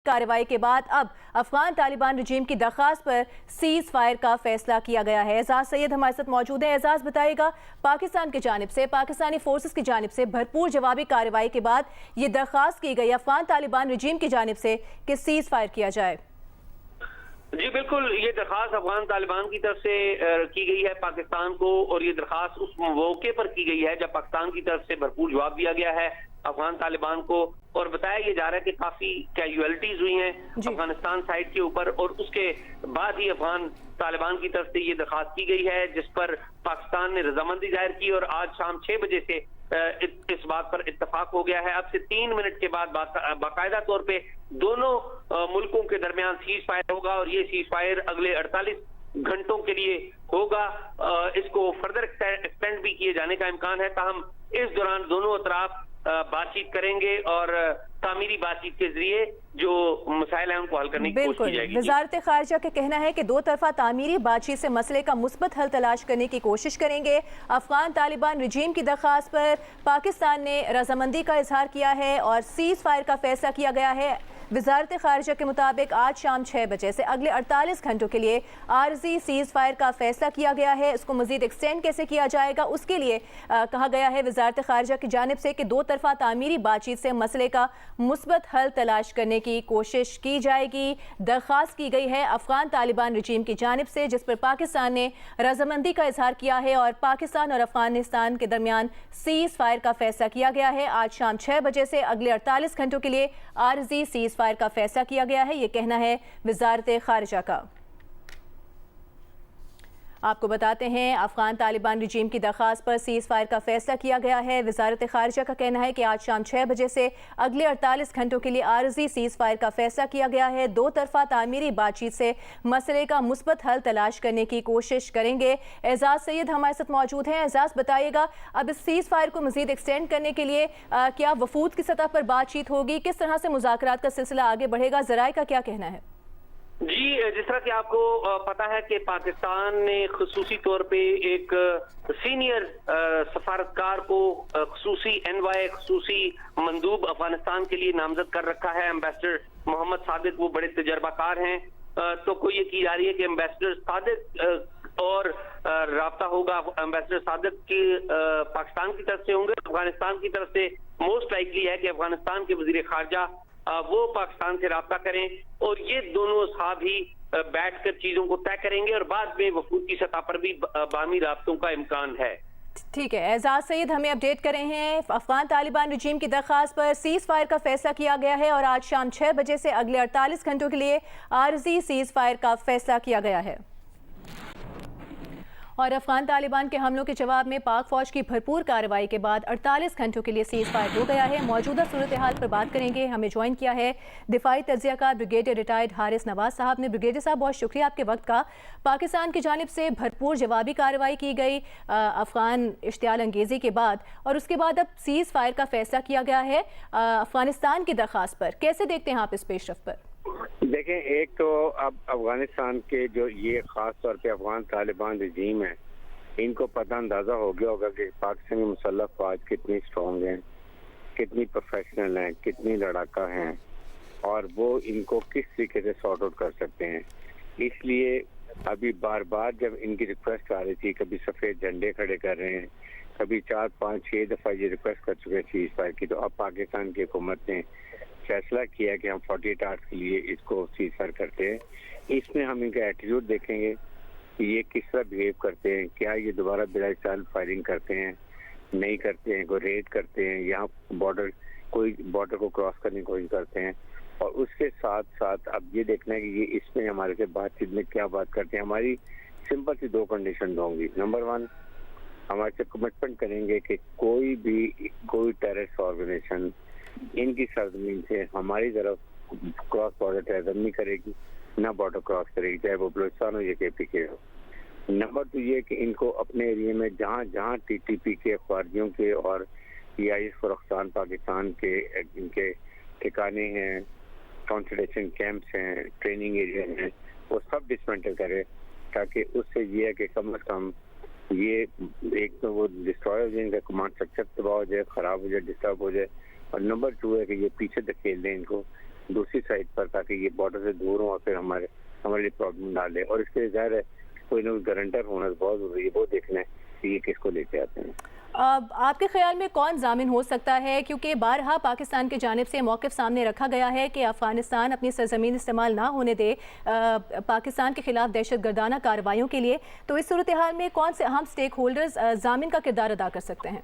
कार्रवाई के बाद अब अफगान तालिबान रजीम की दरख्वास्त पर सीज फायर का फैसला किया गया है। एजाज सैयद हमारे साथ मौजूद है। एजाज, बताइएगा, पाकिस्तान की जानिब से, पाकिस्तानी फोर्सेस की जानिब से भरपूर जवाबी कार्रवाई के बाद ये दरख्वास्त की गई अफगान तालिबान रजीम की जानिब से कि सीज फायर किया जाए। जी बिल्कुल, ये दरख्वास्त अफगान तालिबान की तरफ से की गई है पाकिस्तान को, और ये दरख्वास्त उस मौके पर की गई है जब पाकिस्तान की तरफ से भरपूर जवाब दिया गया है अफगान तालिबान को, और बताया ये जा रहा है कि काफी कैजुअलिटीज हुई हैं अफगानिस्तान साइड के ऊपर, और उसके बाद ही अफगान तालिबान की तरफ से ये दरख्वास्त की गई है जिस पर पाकिस्तान ने रजामंदी जाहिर की, और आज शाम 6 बजे से इस बात पर इत्तेफाक हो गया है। अब से 3 मिनट के बाद बाकायदा तौर पे दोनों मुल्कों के दरमियान सीज फायर होगा, और ये सीज फायर अगले 48 घंटों के लिए होगा। इसको फर्दर एक्सटेंड भी किए जाने का इम्कान है, ताहम इस दौरान दोनों अतराफ बातचीत करेंगे और तामीरी बातचीत के जरिए जो मसाइल हैं उनको हल करने की कोशिश की जाएगी। वज़ारत ख़ारिजा का कहना है कि दो तरफा तामीरी बातचीत से मसले का मुस्बत हल तलाश करने की कोशिश करेंगे। अफगान तालिबान रजीम की दरख्वास्त पर पाकिस्तान ने रजामंदी का इजहार किया है और सीज फायर का फैसला किया गया है। वज़ारत ख़ारिजा के मुताबिक आज शाम 6 बजे से अगले 48 घंटों के लिए आर्जी सीज फायर का फैसला किया गया है। इसको मजीद एक्सटेंड कैसे किया जाएगा उसके लिए कहा गया है वज़ारत ख़ारिजा की जानिब से कि दो तरफा तामीरी बातचीत से मसले का मुस्बत हल तलाश करने की कोशिश की जाएगी। दरख्वास्त की गई है अफगान तालिबान रजीम की जानिब से, जिस पर पाकिस्तान ने रजामंदी का इजहार किया है और पाकिस्तान और अफगानिस्तान के दरमियान सीज फायर का फैसला किया गया है। आज शाम 6 बजे से अगले 48 घंटों के लिए आर्जी सीज फायर का फैसला किया गया है, ये कहना है वज़ारत ख़ारिजा का। आपको बताते हैं, अफगान तालिबान रजीम की दरख्वास्त पर सीज फायर का फैसला किया गया है। वज़ारत ख़ारिजा का कहना है कि आज शाम 6 बजे से अगले 48 घंटों के लिए आर्जी सीज फायर का फैसला किया गया है। दो तरफा तामीरी बातचीत से मसले का मुस्बत हल तलाश करने की कोशिश करेंगे। एजाज सैयद हमारे साथ मौजूद हैं। एजाज, बताइएगा, अब इस सीज फायर को मजीद एक्सटेंड करने के लिए क्या वफूद की सतह पर बातचीत होगी? किस तरह से मुज़ाकरात का सिलसिला आगे बढ़ेगा? ज़राए का क्या कहना है? जी, जिस तरह कि आपको पता है कि पाकिस्तान ने खुसूसी तौर पे एक सीनियर सफारतकार को खुसूसी एनवाई खुसूसी मंदूब अफगानिस्तान के लिए नामजद कर रखा है, एम्बेसडर मोहम्मद सादिक। वो बड़े तजर्बाकार हैं, तो कोई ये की जा रही है कि एम्बेसडर सादिक और राब्ता होगा एम्बेसडर सादिक के पाकिस्तान की तरफ से होंगे। अफगानिस्तान की तरफ से मोस्ट लाइकली है कि अफगानिस्तान के वजीर खारजा वो पाकिस्तान से राब्ता करें, और ये दोनों साहब ही बैठकर चीजों को तय करेंगे, और बाद में वफूद की सतह पर भी बामी राब्तों का इम्कान है। ठीक है, एजाज सईद हमें अपडेट कर रहे हैं। अफगान तालिबान रजीम की दरख्वास्त पर सीज फायर का फैसला किया गया है और आज शाम 6 बजे से अगले 48 घंटों के लिए आर्जी सीज फायर का फैसला किया गया है। और अफगान तालिबान के हमलों के जवाब में पाक फौज की भरपूर कार्रवाई के बाद 48 घंटों के लिए सीज फायर हो गया है। मौजूदा सूरत हाल पर बात करेंगे। हमें ज्वाइन किया है दिफाई तज्ज़ियाकार ब्रिगेडियर रिटायर्ड हारिस नवाज साहब ने। ब्रिगेडियर साहब, बहुत शुक्रिया आपके वक्त का। पाकिस्तान की जानिब से भरपूर जवाबी कार्रवाई की गई अफगान इश्तियाल अंगेज़ी के बाद, और उसके बाद अब सीज फायर का फैसला किया गया है अफगानिस्तान की दरख्वास्त पर। कैसे देखते हैं आप इस पेशरफ पर? देखें, एक तो अब अफगानिस्तान के जो ये खास तौर पे अफगान तालिबान रजीम है, इनको पता अंदाजा हो गया होगा कि पाकिस्तानी मुसल्लह फौज कितनी स्ट्रॉन्ग है, कितनी प्रोफेशनल है, कितनी लड़ाका हैं, और वो इनको किस तरीके से सॉर्ट आउट कर सकते हैं। इसलिए अभी बार बार जब इनकी रिक्वेस्ट आ रही थी, कभी सफ़ेद झंडे खड़े कर रहे हैं, कभी 4, 5, 6 दफ़ा ये रिक्वेस्ट कर चुके हैं सीज फायर की, तो अब पाकिस्तान की हुकूमत ने फैसला किया कि हम 48 आवर्स के लिए इसको सीज फायर करते हैं। इसमें हम इनका एटीट्यूड देखेंगे कि ये किस तरह बिहेव करते हैं, क्या ये दोबारा बिला चाल फायरिंग करते हैं, नहीं करते हैं, कोई रेड करते हैं, यहाँ कोई बॉर्डर को क्रॉस करने की कोशिश करते हैं। और उसके साथ साथ अब ये देखना है कि ये इसमें हमारे से बातचीत में क्या बात करते हैं। हमारी सिंपल सी 2 कंडीशन होंगी। नंबर 1, हमारे से कमिटमेंट करेंगे कि कोई टेररिस्ट ऑर्गेनाइजेशन इनकी सरजमीन से हमारी तरफ क्रॉस बॉर्डर टेररिज्म नहीं करेगी, ना बॉर्डर क्रॉस करेगी, चाहे वो बलूचिस्तान हो या KPK हो। नंबर 2 ये कि इनको अपने एरिया में जहाँ जहाँ TTP के ख्वारिजियों के और IS फरोख्तान पाकिस्तान के इनके ठिकाने हैं, कंसंट्रेशन कैंप्स हैं, ट्रेनिंग एरिया हैं, वो सब डिसमेंटल करे, ताकि उससे ये है कि कम से कम ये एक तो वो डिस्ट्रॉय हो जाए, इनका कमांड स्ट्रक्चर तबाह हो जाए, ख़राब हो जाए, डिस्टर्ब हो जाए, और नंबर 2 है कि ये पीछे धकेल दें इनको, دوسری سائڈ پر تاکہ یہ بارڈر سے دور ہوں اور پھر ہمارے لیے پرابلم ڈالے. اور اس کے ظاہر ہے کوئی نہ کوئی گارنٹر ہونا بہت ضروری ہے, وہ دیکھنا ہے کہ یہ کس کو لے کے آتے ہیں. آپ کے خیال میں کون ضامن ہو سکتا ہے؟ کیونکہ بارہا پاکستان کی جانب سے موقف سامنے رکھا گیا ہے کہ افغانستان اپنی سرزمین استعمال نہ ہونے دے پاکستان کے خلاف دہشت گردانہ کارروائیوں کے لیے. تو اس صورتحال میں کون سے اہم سٹیک ہولڈرز ضامن کا کردار ادا کر سکتے ہیں؟